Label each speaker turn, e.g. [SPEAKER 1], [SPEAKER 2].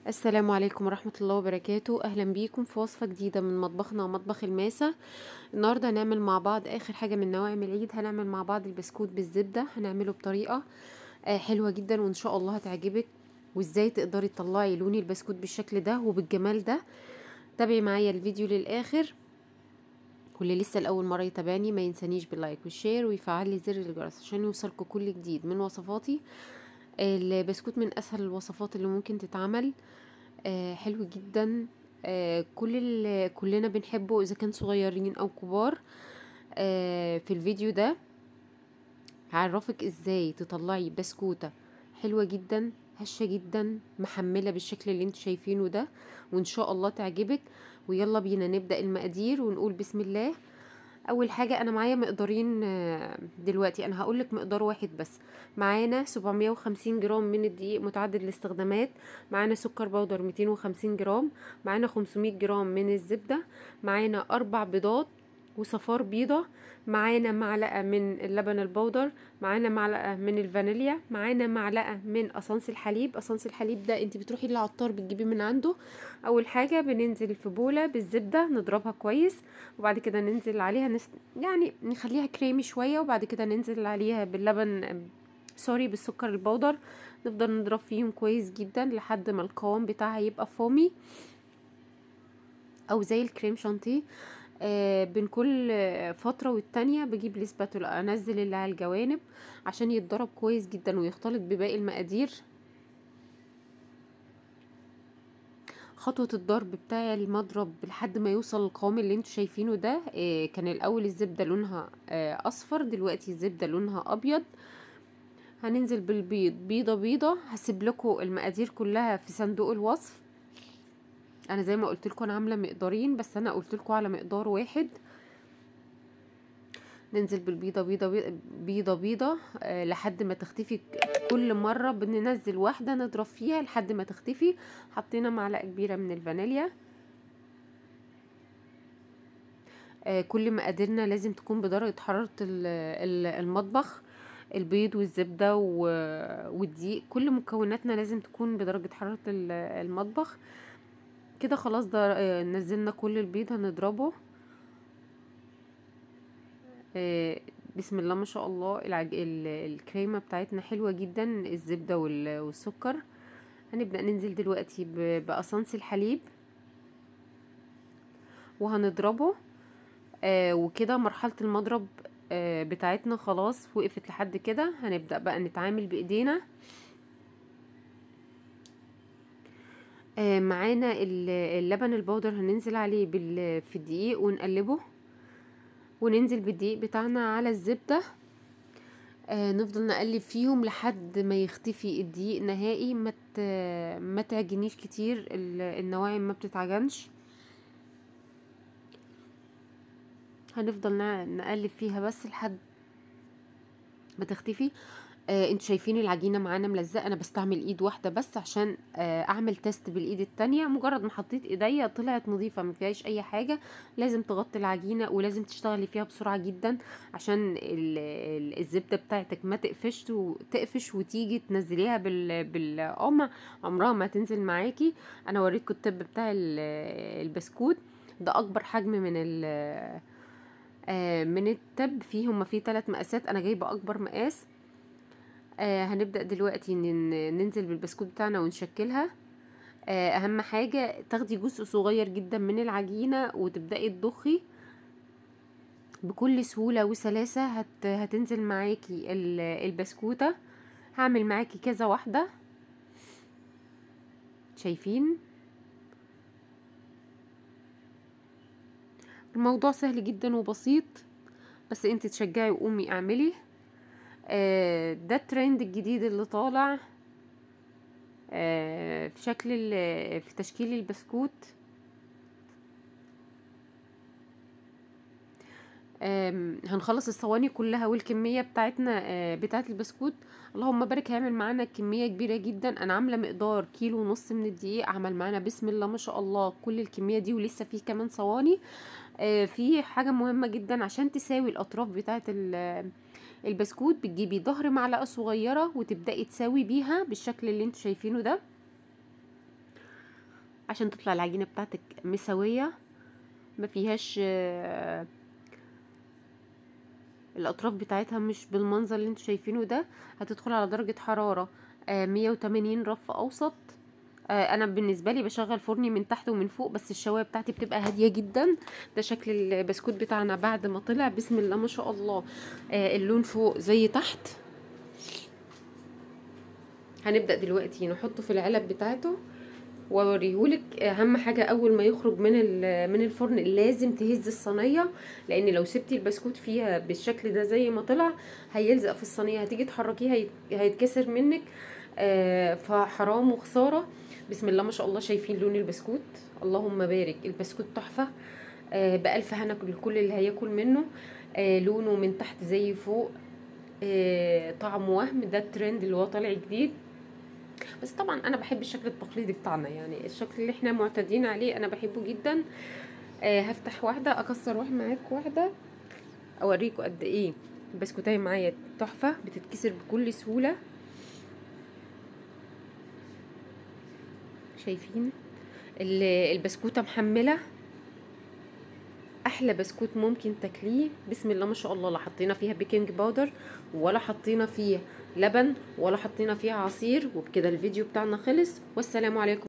[SPEAKER 1] السلام عليكم ورحمة الله وبركاته. أهلا بيكم في وصفة جديدة من مطبخنا ومطبخ الماسة. النهاردة هنعمل مع بعض آخر حاجة من نواعم العيد. هنعمل مع بعض البسكوت بالزبدة. هنعمله بطريقة حلوة جدا وإن شاء الله هتعجبك. وإزاي تقدري تطلعي لون البسكوت بالشكل ده وبالجمال ده. تابعي معايا الفيديو للآخر. واللي لسه لأول مرة يتابعني ما ينسانيش باللايك والشير ويفعل لي زر الجرس عشان يوصلكوا كل جديد من وصفاتي. البسكوت من أسهل الوصفات اللي ممكن تتعمل. حلو جدا. كلنا بنحبه اذا كان صغيرين او كبار. في الفيديو ده هعرفك ازاي تطلعي بسكوتة حلوة جدا هشة جدا محملة بالشكل اللي انتوا شايفينه ده، وان شاء الله تعجبك. ويلا بينا نبدأ المقادير ونقول بسم الله. اول حاجه انا معايا مقدارين. دلوقتي انا هقولك مقدار واحد بس. معانا 750 جرام من الدقيق متعدد الاستخدامات. معانا سكر بودر 250 جرام. معانا 500 جرام من الزبده. معانا 4 بيضات وصفار بيضة. معانا معلقة من اللبن البودر. معانا معلقة من الفانيليا. معانا معلقة من قصنص الحليب. قصنص الحليب ده انت بتروحي للعطار بتجيبيه من عنده. اول حاجة بننزل في بولة بالزبدة نضربها كويس، وبعد كده ننزل عليها يعني نخليها كريمي شوية، وبعد كده ننزل عليها باللبن، سوري، بالسكر البودر. نفضل نضرب فيهم كويس جدا لحد ما القوام بتاعها يبقى فومي او زي الكريم شانتيه. بين كل فترة والتانية بجيب الاسباتولا انزل اللي على الجوانب عشان يتضرب كويس جدا ويختلط بباقي المقادير. خطوة الضرب بتاع المضرب لحد ما يوصل القوام اللي انتوا شايفينه ده. كان الاول الزبدة لونها اصفر، دلوقتي الزبدة لونها ابيض. هننزل بالبيض بيضة بيضة. هسيب لكم المقادير كلها في صندوق الوصف. انا زي ما قلت لكم انا عاملة مقدارين بس انا قلت لكم على مقدار واحد. ننزل بالبيضة بيضة بيضة بيضة, بيضة لحد ما تختفي. كل مرة بننزل واحدة نضرب فيها لحد ما تختفي. حطينا معلقة كبيرة من الفانيليا. كل مقاديرنا لازم تكون بدرجة حرارة المطبخ. البيض والزبدة والدقيق كل مكوناتنا لازم تكون بدرجة حرارة المطبخ. كده خلاص ده نزلنا كل البيض هنضربه. بسم الله ما شاء الله. الكريمة بتاعتنا حلوة جدا، الزبدة والسكر. هنبدأ ننزل دلوقتي بقصنص الحليب وهنضربه. وكده مرحلة المضرب بتاعتنا خلاص وقفت لحد كده. هنبدأ بقى نتعامل بإيدينا. معانا اللبن البودر هننزل عليه في الدقيق ونقلبه، وننزل بالدقيق بتاعنا على الزبدة. نفضل نقلب فيهم لحد ما يختفي الدقيق نهائي. ما تعجنيش كتير، النواعم ما بتتعجنش. هنفضل نقلب فيها بس لحد ما تختفي. انتوا شايفين العجينه معانا ملزقه. انا بستعمل ايد واحده بس عشان اعمل تيست بالايد التانية. مجرد ما حطيت ايديا طلعت نظيفه ما فيهاش اي حاجه. لازم تغطي العجينه ولازم تشتغلي فيها بسرعه جدا عشان الزبده بتاعتك ما تقفش وتيجي تنزليها بالقمع عمرها ما تنزل معاكي. انا وريتكم التب بتاع البسكوت ده اكبر حجم من التب. هما فيه 3 مقاسات، انا جايبه اكبر مقاس. هنبدأ دلوقتي ننزل بالبسكوت بتاعنا ونشكلها. اهم حاجة تاخدي جزء صغير جدا من العجينة وتبدأي تضخي بكل سهولة وسلاسة. هتنزل معاكي البسكوتة. هعمل معاكي كذا واحدة. شايفين الموضوع سهل جدا وبسيط، بس انت تشجعي وقومي اعملي. ده الترند الجديد اللي طالع في شكل في تشكيل البسكوت. هنخلص الصواني كلها والكمية بتاعتنا بتاعت البسكوت. اللهم بارك هيعمل معانا كمية كبيرة جدا. انا عاملة مقدار 1.5 كيلو من الدقيق. عمل معانا بسم الله ما شاء الله كل الكمية دي ولسه فيه كمان صواني. في حاجة مهمة جدا عشان تساوي الاطراف بتاعت البسكوت. بتجيبي ظهر معلقة صغيرة وتبدأي تساوي بيها بالشكل اللي انتوا شايفينه ده. عشان تطلع العجينه بتاعتك مسويه، ما فيهاش الاطراف بتاعتها مش بالمنظر اللي انتوا شايفينه ده. هتدخل على درجه حراره 180 رف اوسط. انا بالنسبه لي بشغل فرني من تحت ومن فوق، بس الشوايه بتاعتي بتبقى هاديه جدا. ده شكل البسكوت بتاعنا بعد ما طلع، بسم الله ما شاء الله. اللون فوق زي تحت. هنبدا دلوقتي نحطه في العلب بتاعته واوريهولك. اهم حاجه اول ما يخرج من الفرن لازم تهز الصينيه، لان لو سبتي البسكوت فيها بالشكل ده زي ما طلع هيلزق في الصينيه، هتيجي تحركيه هيتكسر منك. فحرام وخساره. بسم الله ما شاء الله، شايفين لون البسكوت؟ اللهم بارك، البسكوت تحفه. بألف هنا لكل اللي هياكل منه. لونه من تحت زي فوق. طعمه وهم، ده الترند اللي هو طالع جديد. بس طبعا انا بحب الشكل التقليدي بتاعنا، يعني الشكل اللي احنا معتادين عليه انا بحبه جدا. هفتح واحده، اكسر واحده معاكم، واحده اوريكم قد ايه البسكوتايه معايا تحفه، بتتكسر بكل سهوله. شايفين البسكوته محمله؟ احلى بسكوت ممكن تاكليه. بسم الله ما شاء الله، لا حطينا فيها بيكنج باودر، ولا حطينا فيها لبن، ولا حطينا فيها عصير. وبكده الفيديو بتاعنا خلص، والسلام عليكم.